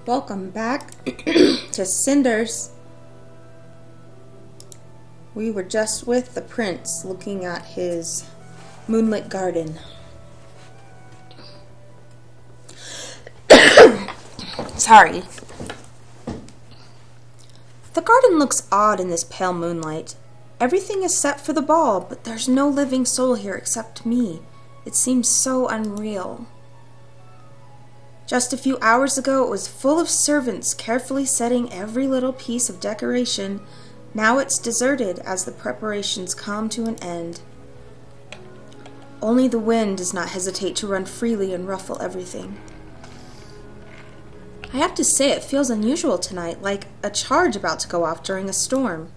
Welcome back to Cinders. We were just with the prince looking at his moonlit garden. Sorry. The garden looks odd in this pale moonlight. Everything is set for the ball, but there's no living soul here except me. It seems so unreal. Just a few hours ago, it was full of servants carefully setting every little piece of decoration. Now it's deserted as the preparations come to an end. Only the wind does not hesitate to run freely and ruffle everything. I have to say it feels unusual tonight, like a charge about to go off during a storm.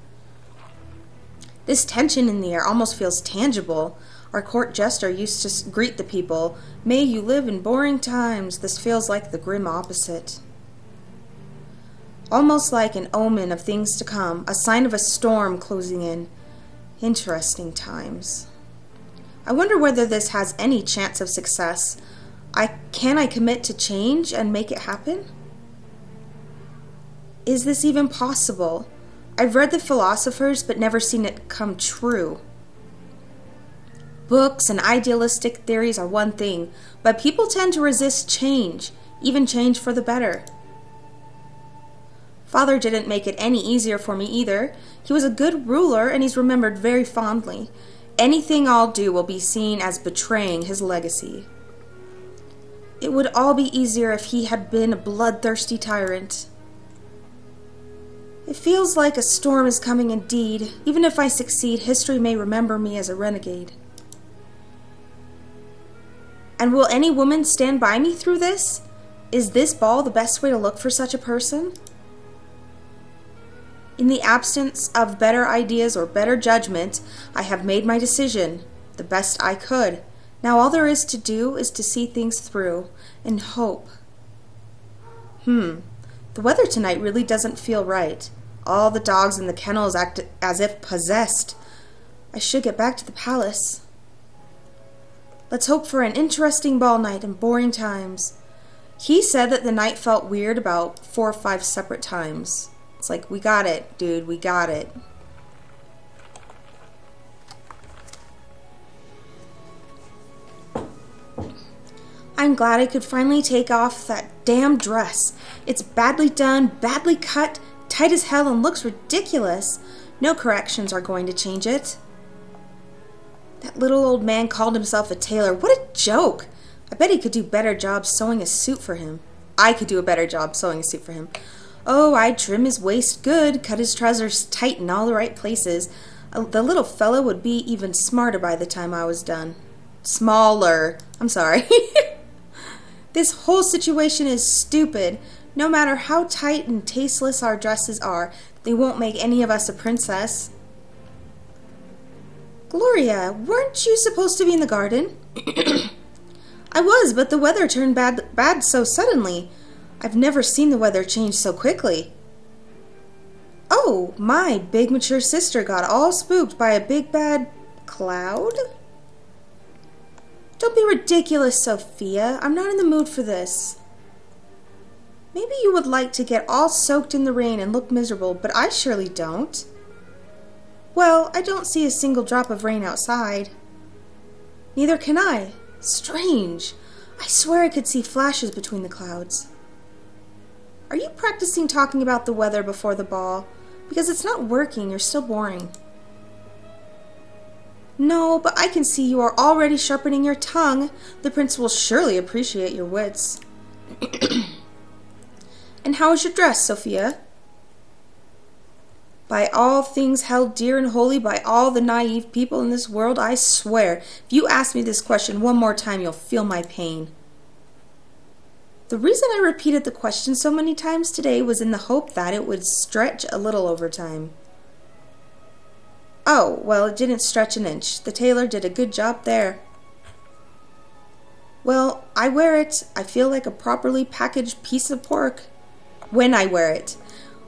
This tension in the air almost feels tangible. Our court jester used to greet the people, "May you live in boring times." This feels like the grim opposite. Almost like an omen of things to come, a sign of a storm closing in. Interesting times. I wonder whether this has any chance of success. Can I commit to change and make it happen? Is this even possible? I've read the philosophers but never seen it come true. Books and idealistic theories are one thing, but people tend to resist change, even change for the better. Father didn't make it any easier for me either. He was a good ruler and he's remembered very fondly. Anything I'll do will be seen as betraying his legacy. It would all be easier if he had been a bloodthirsty tyrant. It feels like a storm is coming indeed. Even if I succeed, history may remember me as a renegade. And will any woman stand by me through this? Is this ball the best way to look for such a person? In the absence of better ideas or better judgment, I have made my decision, the best I could. Now all there is to do is to see things through and hope. The weather tonight really doesn't feel right. All the dogs in the kennels act as if possessed. I should get back to the palace. Let's hope for an interesting ball night and boring times. He said that the night felt weird about 4 or 5 separate times. It's like, we got it, dude, we got it. I'm glad I could finally take off that damn dress. It's badly done, badly cut, tight as hell, and looks ridiculous. No corrections are going to change it. That little old man called himself a tailor. What a joke! I bet he could do a better job sewing a suit for him. I could do a better job sewing a suit for him. Oh, I'd trim his waist good, cut his trousers tight in all the right places. The little fellow would be even smarter by the time I was done. Smaller. I'm sorry. This whole situation is stupid. No matter how tight and tasteless our dresses are, they won't make any of us a princess. Gloria, weren't you supposed to be in the garden? I was, but the weather turned bad so suddenly. I've never seen the weather change so quickly. Oh, my big mature sister got all spooked by a big bad cloud? Don't be ridiculous, Sophia. I'm not in the mood for this. Maybe you would like to get all soaked in the rain and look miserable, but I surely don't. Well, I don't see a single drop of rain outside. Neither can I. Strange. I swear I could see flashes between the clouds. Are you practicing talking about the weather before the ball? Because it's not working, you're still boring. No, but I can see you are already sharpening your tongue. The prince will surely appreciate your wits. And how is your dress, Sophia? By all things held dear and holy, by all the naive people in this world, I swear, if you ask me this question one more time, you'll feel my pain. The reason I repeated the question so many times today was in the hope that it would stretch a little over time. Oh, well, it didn't stretch an inch. The tailor did a good job there. Well, I wear it. I feel like a properly packaged piece of pork. When I wear it.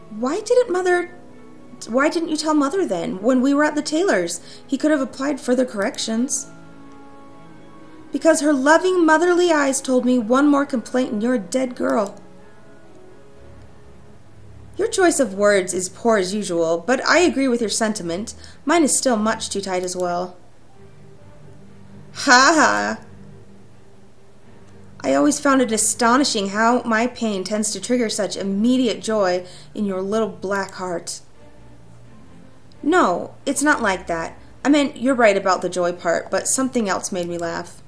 Why didn't you tell Mother then, when we were at the tailor's? He could have applied further corrections. Because her loving motherly eyes told me one more complaint and you're a dead girl. Your choice of words is poor as usual, but I agree with your sentiment. Mine is still much too tight as well. Ha ha! I always found it astonishing how my pain tends to trigger such immediate joy in your little black heart. No, it's not like that. I meant you're right about the joy part, but something else made me laugh.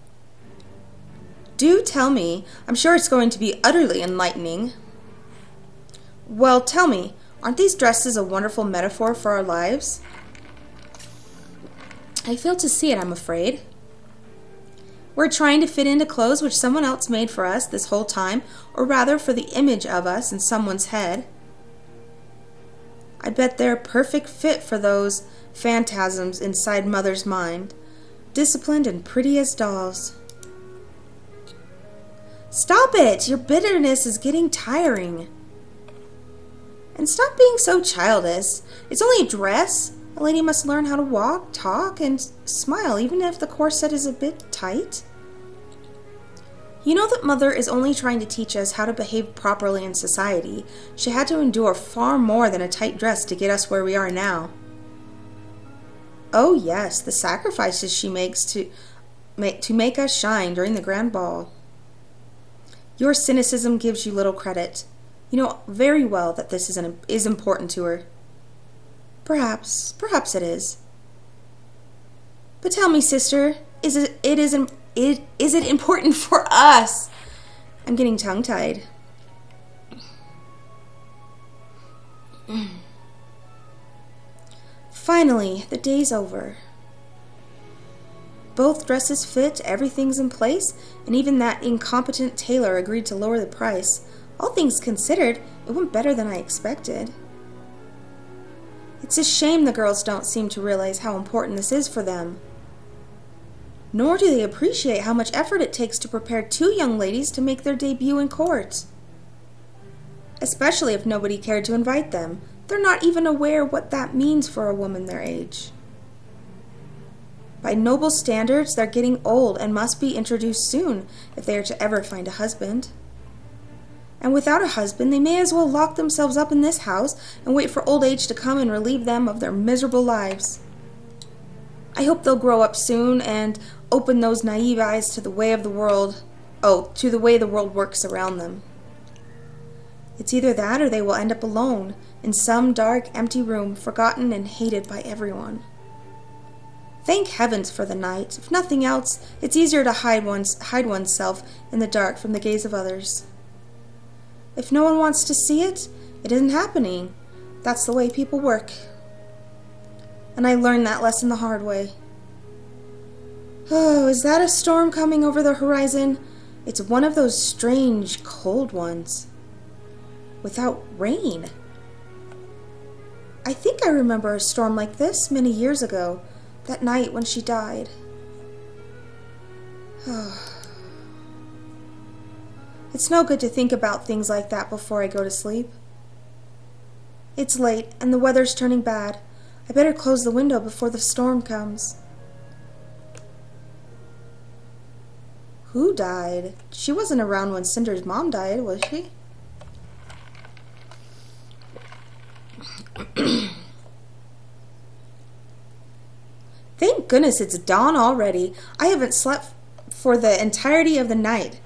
Do tell me. I'm sure it's going to be utterly enlightening. Well, tell me, aren't these dresses a wonderful metaphor for our lives? I fail to see it, I'm afraid. We're trying to fit into clothes which someone else made for us this whole time, or rather for the image of us in someone's head. I bet they're a perfect fit for those phantasms inside Mother's mind, disciplined and pretty as dolls. Stop it! Your bitterness is getting tiring. And stop being so childish. It's only a dress. A lady must learn how to walk, talk, and smile, even if the corset is a bit tight. You know that Mother is only trying to teach us how to behave properly in society. She had to endure far more than a tight dress to get us where we are now. Oh yes, the sacrifices she makes to make us shine during the grand ball. Your cynicism gives you little credit. You know very well that this is important to her. Perhaps it is. But tell me, sister, is it important for us? I'm getting tongue-tied. Finally, the day's over. Both dresses fit, everything's in place, and even that incompetent tailor agreed to lower the price. All things considered, it went better than I expected. It's a shame the girls don't seem to realize how important this is for them. Nor do they appreciate how much effort it takes to prepare two young ladies to make their debut in court. Especially if nobody cared to invite them. They're not even aware what that means for a woman their age. By noble standards, they're getting old and must be introduced soon if they are to ever find a husband. And without a husband, they may as well lock themselves up in this house and wait for old age to come and relieve them of their miserable lives. I hope they'll grow up soon and open those naive eyes to the way of the world, to the way the world works around them. It's either that or they will end up alone in some dark, empty room, forgotten and hated by everyone. Thank heavens for the night. If nothing else, it's easier to hide oneself in the dark from the gaze of others. If no one wants to see it, it isn't happening. That's the way people work. And I learned that lesson the hard way. Oh, is that a storm coming over the horizon? It's one of those strange, cold ones. Without rain. I think I remember a storm like this many years ago, that night when she died. It's no good to think about things like that before I go to sleep. It's late, and the weather's turning bad. I better close the window before the storm comes. Who died? She wasn't around when Cinders' mom died, was she? Thank goodness it's dawn already. I haven't slept for the entirety of the night.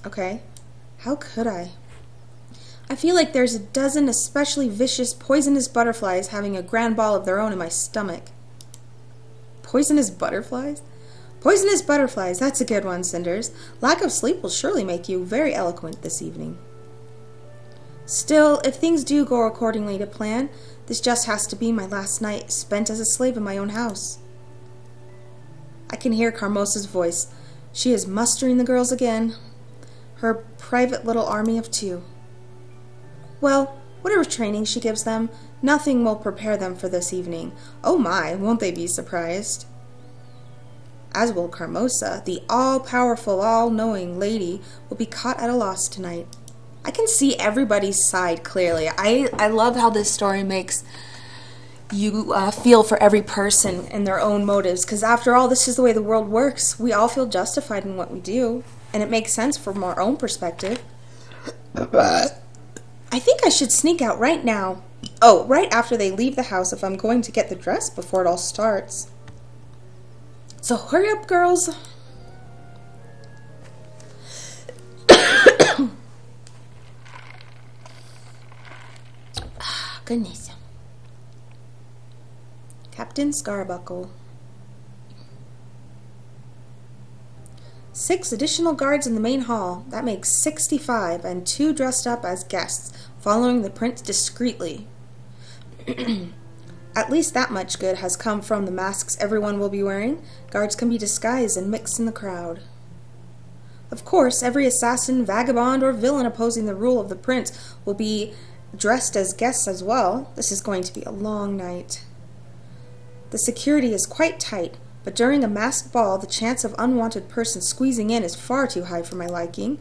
Okay. How could I? I feel like there's a dozen especially vicious, poisonous butterflies having a grand ball of their own in my stomach. Poisonous butterflies? Poisonous butterflies, that's a good one, Cinders. Lack of sleep will surely make you very eloquent this evening. Still, if things do go accordingly to plan, this just has to be my last night spent as a slave in my own house. I can hear Carmosa's voice. She is mustering the girls again. Her private little army of 2. Well, whatever training she gives them, nothing will prepare them for this evening. Oh my, won't they be surprised? As will Carmosa, the all-powerful, all-knowing lady, will be caught at a loss tonight. I can see everybody's side clearly. I love how this story makes you feel for every person and their own motives, because after all, this is the way the world works. We all feel justified in what we do. and it makes sense from our own perspective. I think I should sneak out right now. Oh, right after they leave the house if I'm going to get the dress before it all starts. So hurry up, girls. Goodness. Captain Scarbuckle. 6 additional guards in the main hall. That makes 65, and 2 dressed up as guests, following the prince discreetly. At least that much good has come from the masks everyone will be wearing. Guards can be disguised and mixed in the crowd. Of course, every assassin, vagabond, or villain opposing the rule of the prince will be dressed as guests as well. This is going to be a long night. The security is quite tight, but during a masked ball, the chance of unwanted persons squeezing in is far too high for my liking.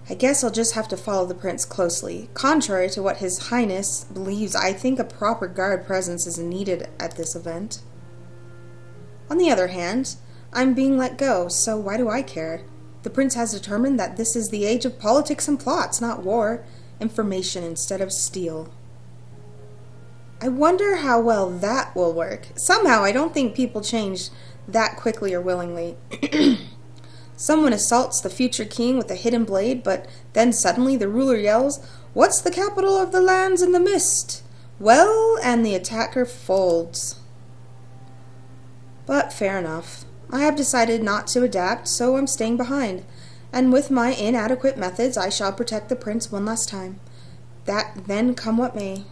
I guess I'll just have to follow the prince closely. Contrary to what His Highness believes, I think a proper guard presence is needed at this event. On the other hand, I'm being let go, so why do I care? The prince has determined that this is the age of politics and plots, not war. Information instead of steel. I wonder how well that will work. Somehow, I don't think people change that quickly or willingly. Someone assaults the future king with a hidden blade, but then suddenly the ruler yells, "What's the capital of the lands in the mist?" Well, and the attacker folds. But fair enough. I have decided not to adapt, so I'm staying behind. And with my inadequate methods, I shall protect the prince one last time. That then come what may.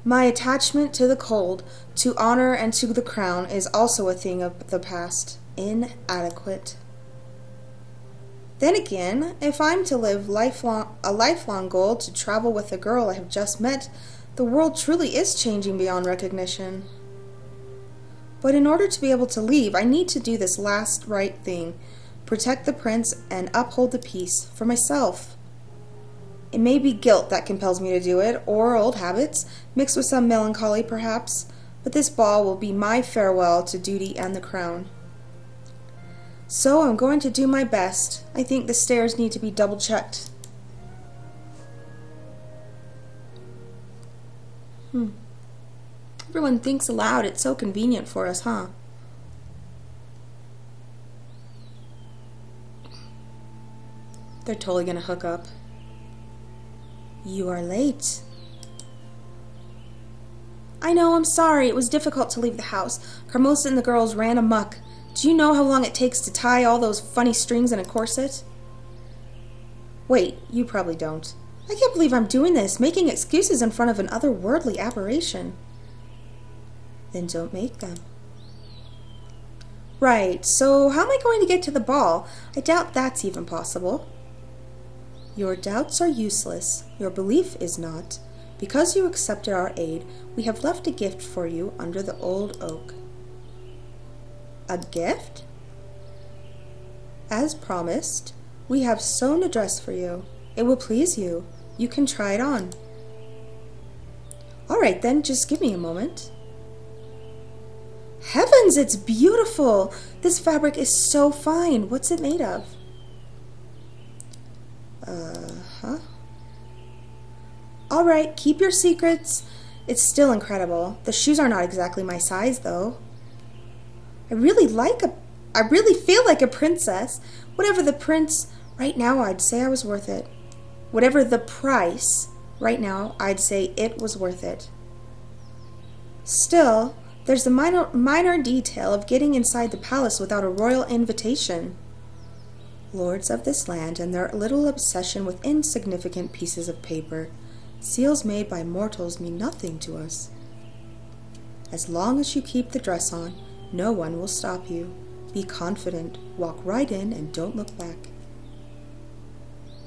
My attachment to the cold, to honor, and to the crown is also a thing of the past. Inadequate. Then again, if I'm to live a lifelong goal to travel with a girl I have just met, the world truly is changing beyond recognition. But in order to be able to leave, I need to do this last right thing, protect the prince and uphold the peace for myself. It may be guilt that compels me to do it, or old habits, mixed with some melancholy perhaps, but this ball will be my farewell to duty and the crown. So I'm going to do my best. I think the stairs need to be double-checked. Everyone thinks aloud. It's so convenient for us, huh? They're totally gonna hook up. You are late. I know, I'm sorry. It was difficult to leave the house. Carmosa and the girls ran amok. Do you know how long it takes to tie all those funny strings in a corset? Wait, you probably don't. I can't believe I'm doing this, making excuses in front of an otherworldly aberration. Then don't make them. Right, so how am I going to get to the ball? I doubt that's even possible. Your doubts are useless. Your belief is not. Because you accepted our aid, we have left a gift for you under the old oak. A gift? As promised, we have sewn a dress for you. It will please you. You can try it on. All right then, just give me a moment. Heavens, it's beautiful! This fabric is so fine. What's it made of? All right, keep your secrets. It's still incredible. The shoes are not exactly my size, though. I really feel like a princess. Whatever the prince, right now I'd say I was worth it. Whatever the price, right now I'd say it was worth it. Still, there's the minor detail of getting inside the palace without a royal invitation. Lords of this land and their little obsession with insignificant pieces of paper. Seals made by mortals mean nothing to us. As long as you keep the dress on, no one will stop you. Be confident, walk right in, and don't look back.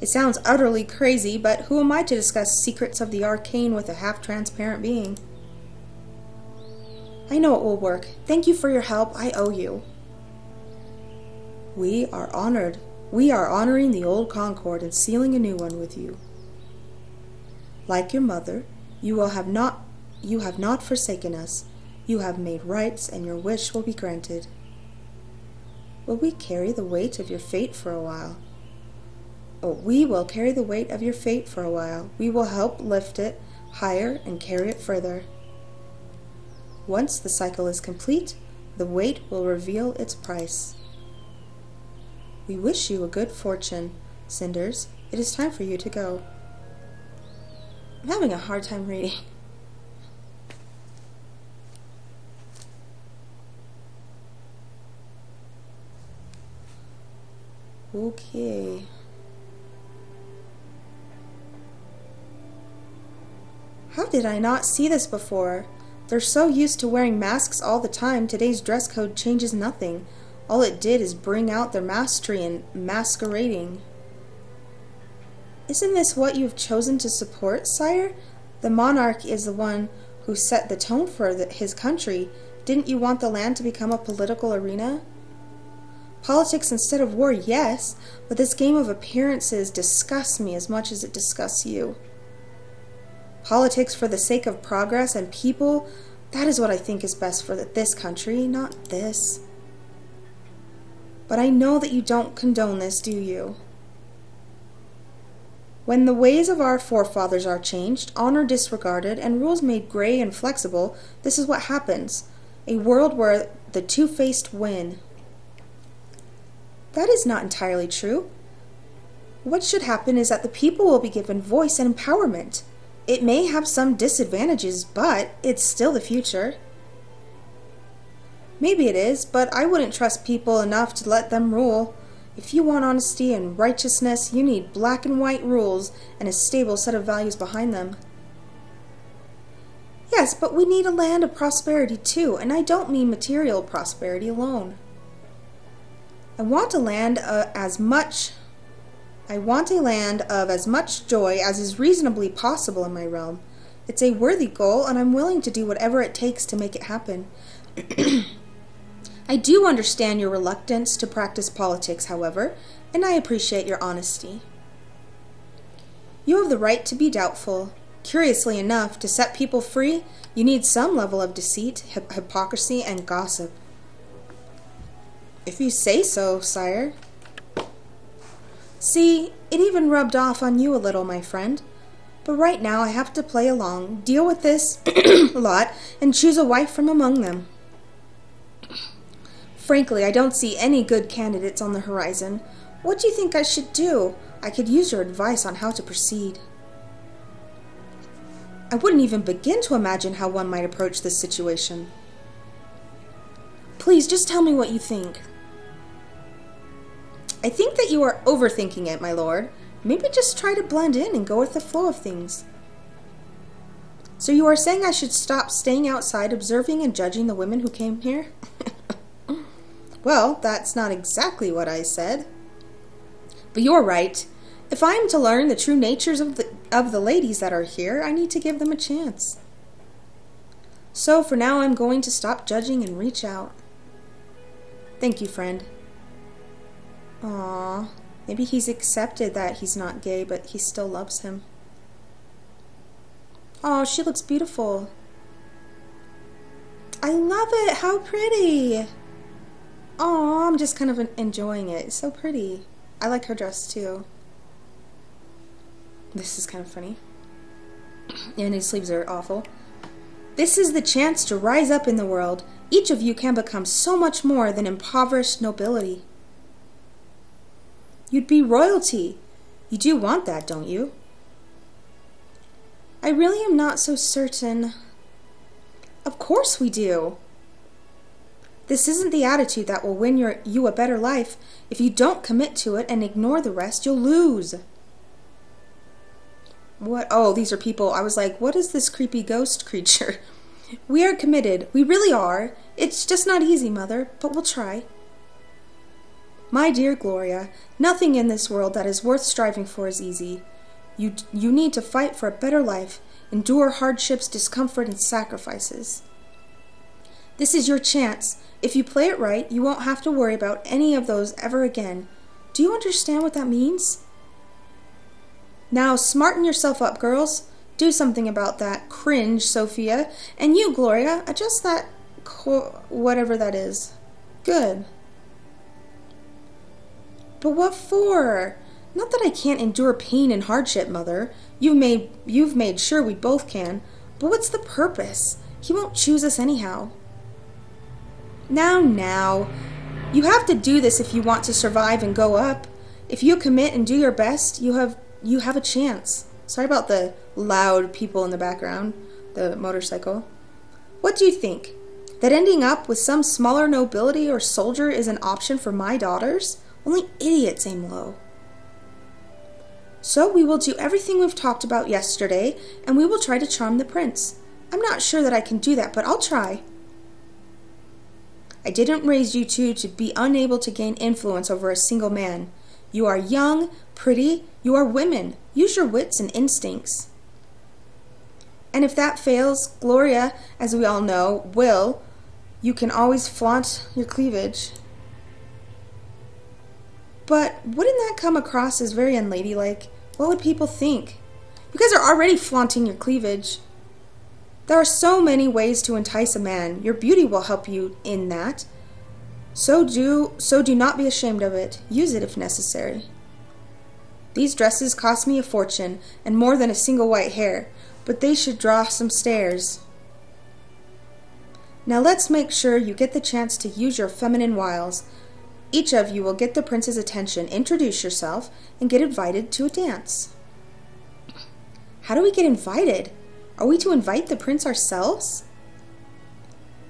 It sounds utterly crazy, but who am I to discuss secrets of the arcane with a half-transparent being? I know it will work. Thank you for your help. I owe you. We are honored. We are honoring the old concord and sealing a new one with you. Like your mother, you have not forsaken us. You have made rights, and your wish will be granted. Will we carry the weight of your fate for a while? Oh, we will carry the weight of your fate for a while. We will help lift it higher and carry it further. Once the cycle is complete, the weight will reveal its price. We wish you a good fortune, Cinders. It is time for you to go. I'm having a hard time reading. Okay. How did I not see this before? They're so used to wearing masks all the time, today's dress code changes nothing. All it did is bring out their mastery in masquerading. Isn't this what you've chosen to support, sire? The monarch is the one who set the tone for his country. Didn't you want the land to become a political arena? Politics instead of war, yes, but this game of appearances disgusts me as much as it disgusts you. Politics for the sake of progress and people, that is what I think is best for this country, not this. But I know that you don't condone this, do you? When the ways of our forefathers are changed, honor disregarded, and rules made gray and flexible, this is what happens. A world where the two-faced win. That is not entirely true. What should happen is that the people will be given voice and empowerment. It may have some disadvantages, but it's still the future. Maybe it is, but I wouldn't trust people enough to let them rule. If you want honesty and righteousness, you need black and white rules and a stable set of values behind them. Yes, but we need a land of prosperity too, and I don't mean material prosperity alone. I want a land of as much joy as is reasonably possible in my realm. It's a worthy goal, and I'm willing to do whatever it takes to make it happen. I do understand your reluctance to practice politics, however, and I appreciate your honesty. You have the right to be doubtful. Curiously enough, to set people free, you need some level of deceit, hypocrisy, and gossip. If you say so, sire. See, it even rubbed off on you a little, my friend. But right now I have to play along, deal with this lot, and choose a wife from among them. Frankly, I don't see any good candidates on the horizon. What do you think I should do? I could use your advice on how to proceed. I wouldn't even begin to imagine how one might approach this situation. Please, just tell me what you think. I think that you are overthinking it, my lord. Maybe just try to blend in and go with the flow of things. So you are saying I should stop staying outside observing and judging the women who came here? Well, that's not exactly what I said. But you're right. If I am to learn the true natures of the ladies that are here, I need to give them a chance. So for now, I'm going to stop judging and reach out. Thank you, friend. Aww, maybe he's accepted that he's not gay, but he still loves him. Aw, she looks beautiful. I love it, how pretty. Aw, I'm just kind of enjoying it. It's so pretty. I like her dress too. This is kind of funny. And his sleeves are awful. This is the chance to rise up in the world. Each of you can become so much more than impoverished nobility. You'd be royalty. You do want that, don't you? I really am not so certain. Of course we do. This isn't the attitude that will win you a better life. If you don't commit to it and ignore the rest, you'll lose. What? Oh, these are people. I was like, what is this creepy ghost creature? We are committed. We really are. It's just not easy, Mother, but we'll try. My dear Gloria, nothing in this world that is worth striving for is easy. You need to fight for a better life, endure hardships, discomfort, and sacrifices. This is your chance. If you play it right, you won't have to worry about any of those ever again. Do you understand what that means? Now, smarten yourself up, girls. Do something about that cringe, Sophia. And you, Gloria, adjust that whatever that is. Good. But what for? Not that I can't endure pain and hardship, Mother. You've made sure we both can. But what's the purpose? He won't choose us anyhow. Now. You have to do this if you want to survive and go up. If you commit and do your best, you have a chance. Sorry about the loud people in the background, the motorcycle. What do you think? That ending up with some smaller nobility or soldier is an option for my daughters? Only idiots aim low. So we will do everything we've talked about yesterday, and we will try to charm the prince. I'm not sure that I can do that, but I'll try. I didn't raise you two to be unable to gain influence over a single man. You are young, pretty, you are women. Use your wits and instincts. And if that fails, Gloria, as we all know, will. You can always flaunt your cleavage. But wouldn't that come across as very unladylike? What would people think? You guys are already flaunting your cleavage. There are so many ways to entice a man. Your beauty will help you in that. So do not be ashamed of it. Use it if necessary. These dresses cost me a fortune, and more than a single white hair, but they should draw some stares. Now let's make sure you get the chance to use your feminine wiles. Each of you will get the prince's attention, introduce yourself, and get invited to a dance. How do we get invited? Are we to invite the prince ourselves?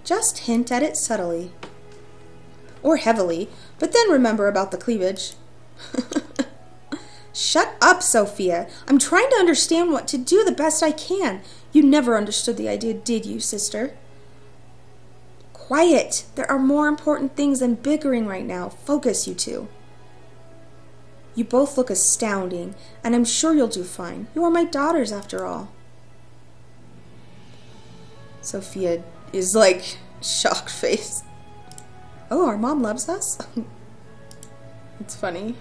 Just hint at it subtly. Or heavily, but then remember about the cleavage. Shut up, Sophia. I'm trying to understand what to do the best I can. You never understood the idea, did you, sister? Quiet. There are more important things than bickering right now. Focus, you two. You both look astounding, and I'm sure you'll do fine. You are my daughters, after all. Sophia is like shocked face. Oh, our mom loves us? It's funny.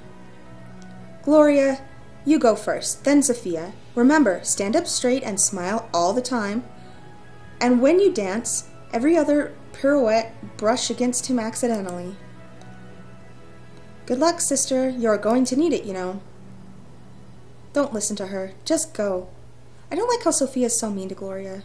Gloria, you go first, then Sophia. Remember, stand up straight and smile all the time. And when you dance, every other pirouette brush against him accidentally. Good luck, sister. You're going to need it, you know. Don't listen to her. Just go. I don't like how Sophia's so mean to Gloria.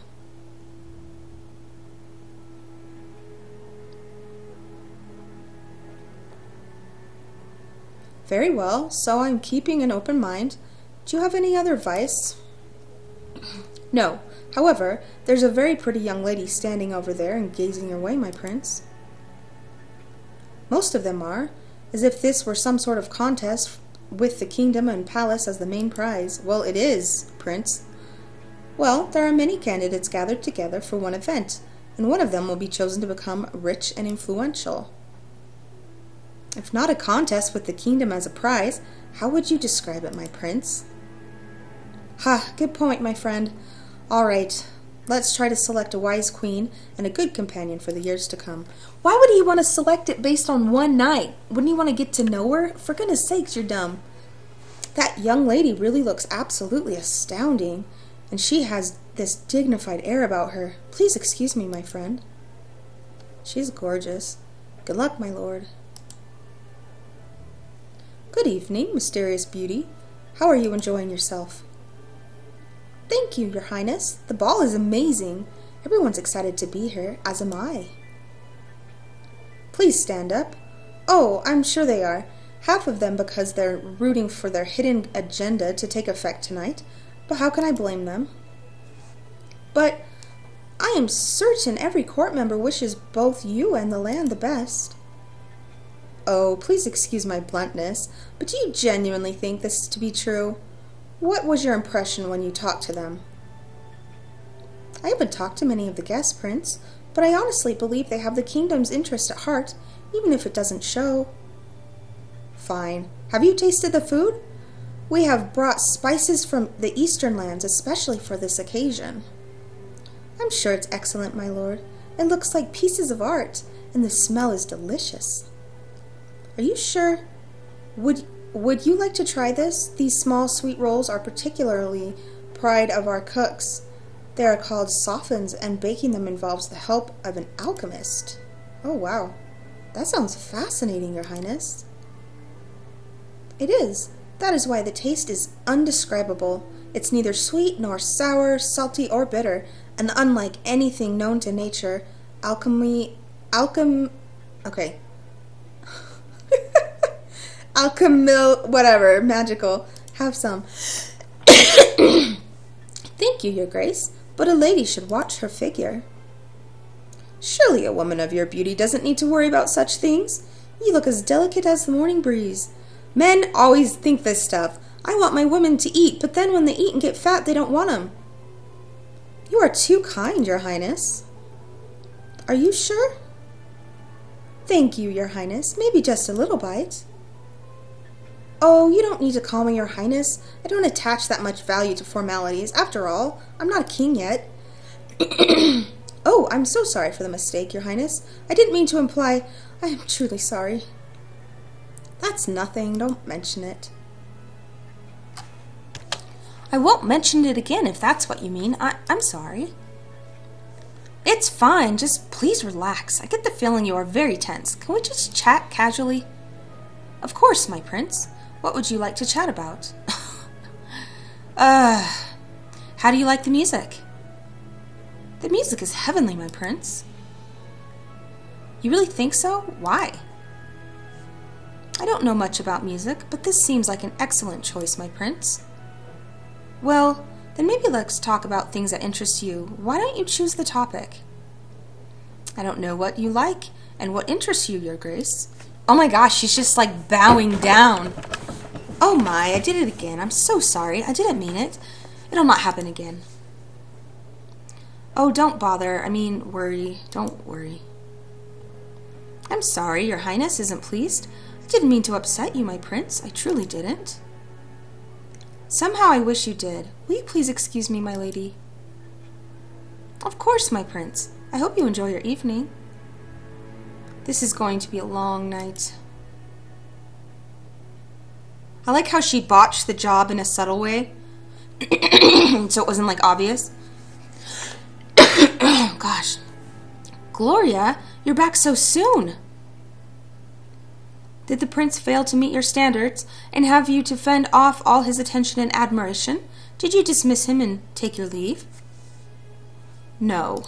Very well, so I'm keeping an open mind. Do you have any other advice? No. However, there's a very pretty young lady standing over there and gazing your way, my prince. Most of them are, as if this were some sort of contest with the kingdom and palace as the main prize. Well, it is, prince. Well, there are many candidates gathered together for one event, and one of them will be chosen to become rich and influential. If not a contest with the kingdom as a prize, how would you describe it, my prince? Ha, good point, my friend. All right, let's try to select a wise queen and a good companion for the years to come. Why would he want to select it based on one night? Wouldn't he want to get to know her? For goodness sakes, you're dumb. That young lady really looks absolutely astounding, and she has this dignified air about her. Please excuse me, my friend. She's gorgeous. Good luck, my lord. Good evening, mysterious beauty. How are you enjoying yourself? Thank you, your highness. The ball is amazing. Everyone's excited to be here, as am I. Please stand up. Oh, I'm sure they are. Half of them because they're rooting for their hidden agenda to take effect tonight. But how can I blame them? But I am certain every court member wishes both you and the land the best. Oh, please excuse my bluntness, but do you genuinely think this to be true? What was your impression when you talked to them? I haven't talked to many of the guests, Prince, but I honestly believe they have the kingdom's interest at heart, even if it doesn't show. Fine. Have you tasted the food? We have brought spices from the eastern lands, especially for this occasion. I'm sure it's excellent, my lord. It looks like pieces of art, and the smell is delicious. Are you sure? Would you like to try this? These small sweet rolls are particularly pride of our cooks. They are called soffins, and baking them involves the help of an alchemist. Oh, wow. That sounds fascinating, your highness. It is. That is why the taste is undescribable. It's neither sweet nor sour, salty or bitter, and unlike anything known to nature, okay. Alchemil, whatever, magical. Have some. Thank you, Your Grace, but a lady should watch her figure. Surely a woman of your beauty doesn't need to worry about such things. You look as delicate as the morning breeze. Men always think this stuff. I want my women to eat, but then when they eat and get fat, they don't want them. You are too kind, Your Highness. Are you sure? Thank you, Your Highness. Maybe just a little bite. Oh, you don't need to call me Your Highness. I don't attach that much value to formalities. After all, I'm not a king yet. Oh, I'm so sorry for the mistake, Your Highness. I didn't mean to imply. I am truly sorry. That's nothing. Don't mention it. I won't mention it again if that's what you mean. I'm sorry. It's fine. Just please relax. I get the feeling you are very tense. Can we just chat casually? Of course, my prince. What would you like to chat about? How do you like the music? The music is heavenly, my prince. You really think so? Why? I don't know much about music, but this seems like an excellent choice, my prince. Well, then maybe let's talk about things that interest you. Why don't you choose the topic? I don't know what you like and what interests you, Your Grace. Oh my gosh, she's just like bowing down. Oh my, I did it again. I'm so sorry. I didn't mean it. It'll not happen again. Oh, don't bother. I mean, worry. Don't worry. I'm sorry, Your Highness isn't pleased. I didn't mean to upset you, my prince. I truly didn't. Somehow I wish you did. Will you please excuse me, my lady? Of course, my prince. I hope you enjoy your evening. This is going to be a long night. I like how she botched the job in a subtle way. So it wasn't like obvious. Gosh. Gloria, you're back so soon. Did the prince fail to meet your standards and have you to fend off all his attention and admiration? Did you dismiss him and take your leave? No.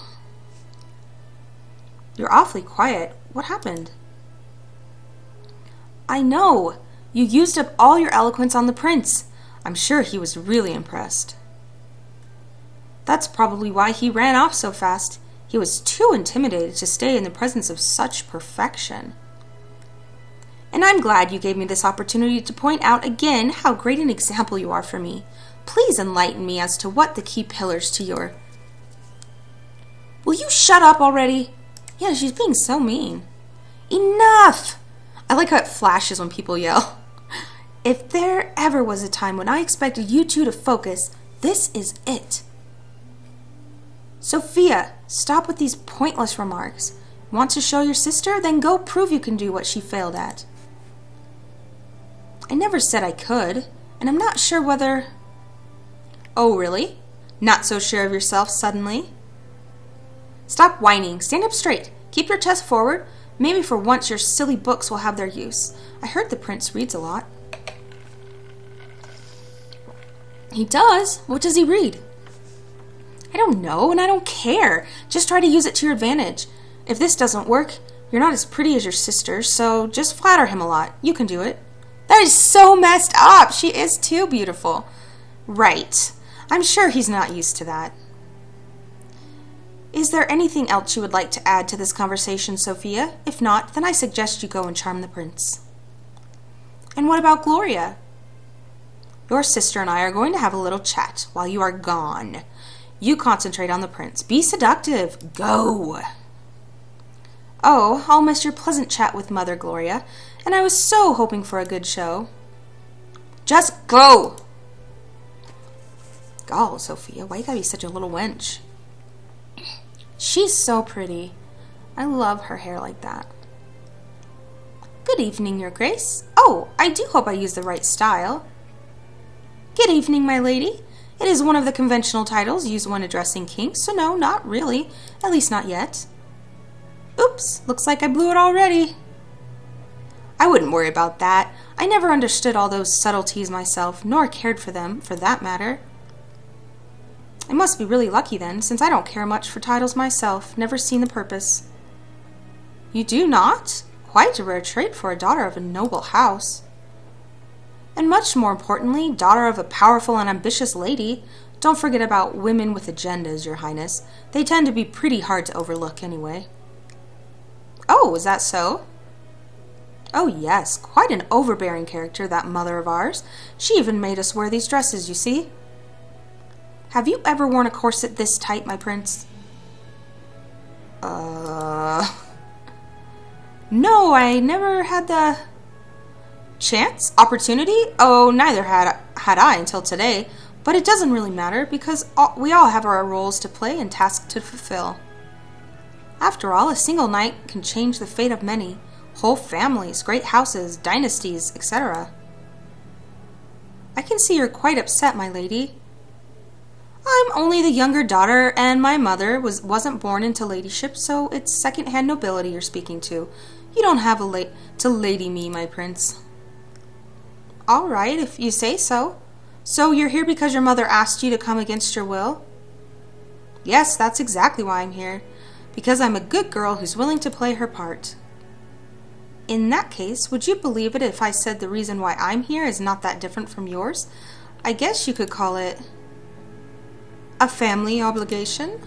You're awfully quiet. What happened? I know. You used up all your eloquence on the prince. I'm sure he was really impressed. That's probably why he ran off so fast. He was too intimidated to stay in the presence of such perfection. And I'm glad you gave me this opportunity to point out again how great an example you are for me. Please enlighten me as to what the key pillars to your... Will you shut up already? Yeah, she's being so mean. Enough! I like how it flashes when people yell. If there ever was a time when I expected you two to focus, this is it. Sophia, stop with these pointless remarks. Want to show your sister? Then go prove you can do what she failed at. I never said I could, and I'm not sure whether... Oh, really? Not so sure of yourself suddenly? Stop whining. Stand up straight. Keep your chest forward. Maybe for once your silly books will have their use. I heard the prince reads a lot. He does? What does he read? I don't know, and I don't care. Just try to use it to your advantage. If this doesn't work, you're not as pretty as your sister, so just flatter him a lot. You can do it. That is so messed up. She is too beautiful. Right. I'm sure he's not used to that. Is there anything else you would like to add to this conversation, Sophia? If not, then I suggest you go and charm the prince. And what about Gloria? Your sister and I are going to have a little chat while you are gone. You concentrate on the prince. Be seductive. Go. Oh, I'll miss your pleasant chat with Mother Gloria, and I was so hoping for a good show. Just go. Gall, Sophia, why you gotta be such a little wench? She's so pretty. I love her hair like that. Good evening, Your Grace. Oh, I do hope I use the right style. Good evening, my lady. It is one of the conventional titles used when addressing kings, so no, not really. At least not yet. Oops, looks like I blew it already. I wouldn't worry about that. I never understood all those subtleties myself, nor cared for them, for that matter. I must be really lucky then, since I don't care much for titles myself, never seen the purpose. You do not? Quite a rare trait for a daughter of a noble house. And much more importantly, daughter of a powerful and ambitious lady. Don't forget about women with agendas, Your Highness. They tend to be pretty hard to overlook anyway. Oh, is that so? Oh yes, quite an overbearing character, that mother of ours. She even made us wear these dresses, you see. Have you ever worn a corset this tight, my prince? No, I never had the chance? Opportunity? Oh, neither had I until today. But it doesn't really matter, because we all have our roles to play and tasks to fulfill. After all, a single night can change the fate of many. Whole families, great houses, dynasties, etc. I can see you're quite upset, my lady. I'm only the younger daughter, and my mother wasn't born into ladyship, so it's second-hand nobility you're speaking to. You don't have to lady me, my prince. All right, if you say so. So you're here because your mother asked you to come against your will? Yes, that's exactly why I'm here. Because I'm a good girl who's willing to play her part. In that case, would you believe it if I said the reason why I'm here is not that different from yours? I guess you could call it a family obligation?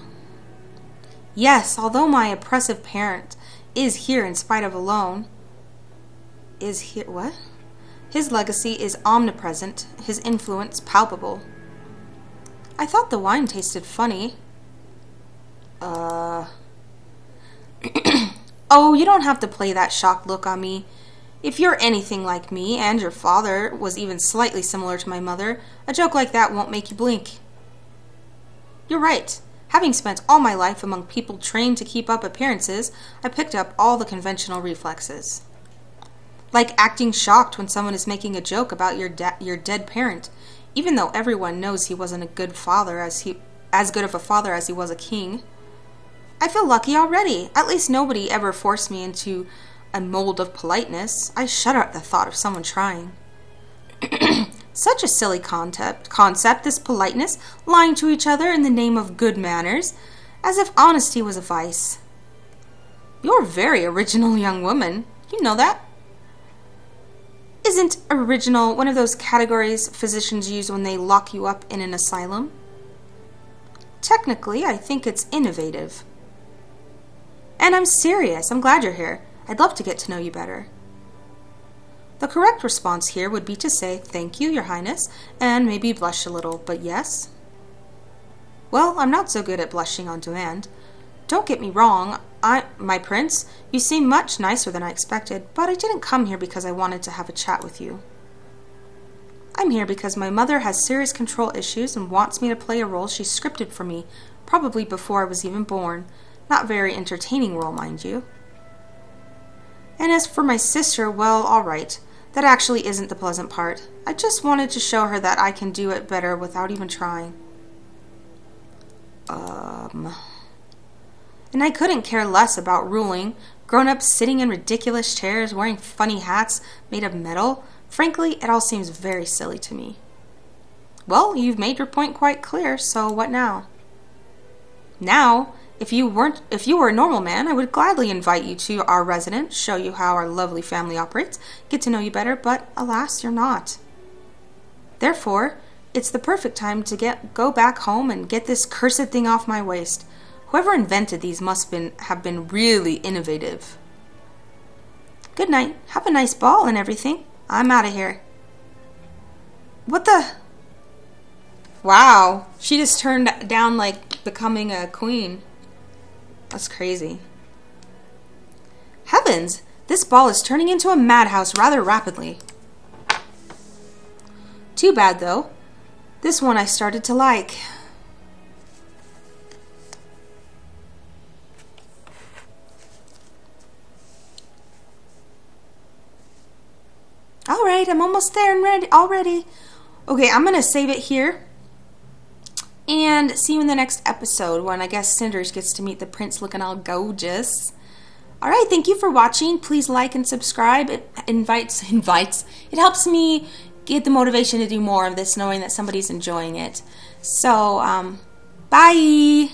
Yes, although my oppressive parent is here in spite of alone. Is here what? His legacy is omnipresent, his influence palpable. I thought the wine tasted funny. Oh, you don't have to play that shocked look on me. If you're anything like me, and your father was even slightly similar to my mother, a joke like that won't make you blink. You're right. Having spent all my life among people trained to keep up appearances, I picked up all the conventional reflexes. Like acting shocked when someone is making a joke about your dead parent, even though everyone knows he wasn't a good father as good of a father as he was a king. I feel lucky already. At least nobody ever forced me into a mold of politeness. I shudder at the thought of someone trying. Such a silly concept, this politeness, lying to each other in the name of good manners, as if honesty was a vice. You're a very original young woman. You know that? Isn't original one of those categories physicians use when they lock you up in an asylum? Technically, I think it's innovative. And I'm serious. I'm glad you're here. I'd love to get to know you better. The correct response here would be to say, "Thank you, Your Highness," and maybe blush a little, but yes. Well, I'm not so good at blushing on demand. Don't get me wrong, my prince, you seem much nicer than I expected, but I didn't come here because I wanted to have a chat with you. I'm here because my mother has serious control issues and wants me to play a role she scripted for me, probably before I was even born. Not very entertaining role, mind you. And as for my sister, well, all right. That actually isn't the pleasant part. I just wanted to show her that I can do it better without even trying. And I couldn't care less about ruling. Grown-ups sitting in ridiculous chairs, wearing funny hats made of metal. Frankly, it all seems very silly to me. Well, you've made your point quite clear, so what now? Now, if you were a normal man, I would gladly invite you to our residence, show you how our lovely family operates, get to know you better, but alas, you're not. Therefore, it's the perfect time to go back home and get this cursed thing off my waist. Whoever invented these must have been really innovative. Good night. Have a nice ball and everything. I'm out of here. What the? Wow. She just turned down like becoming a queen. That's crazy. Heavens! This ball is turning into a madhouse rather rapidly. Too bad, though. This one I started to like. Alright, I'm almost there and ready already. Okay, I'm going to save it here. And see you in the next episode when I guess Cinders gets to meet the prince looking all gorgeous. All right, thank you for watching. Please like and subscribe. It invites. It helps me get the motivation to do more of this, knowing that somebody's enjoying it. So, bye.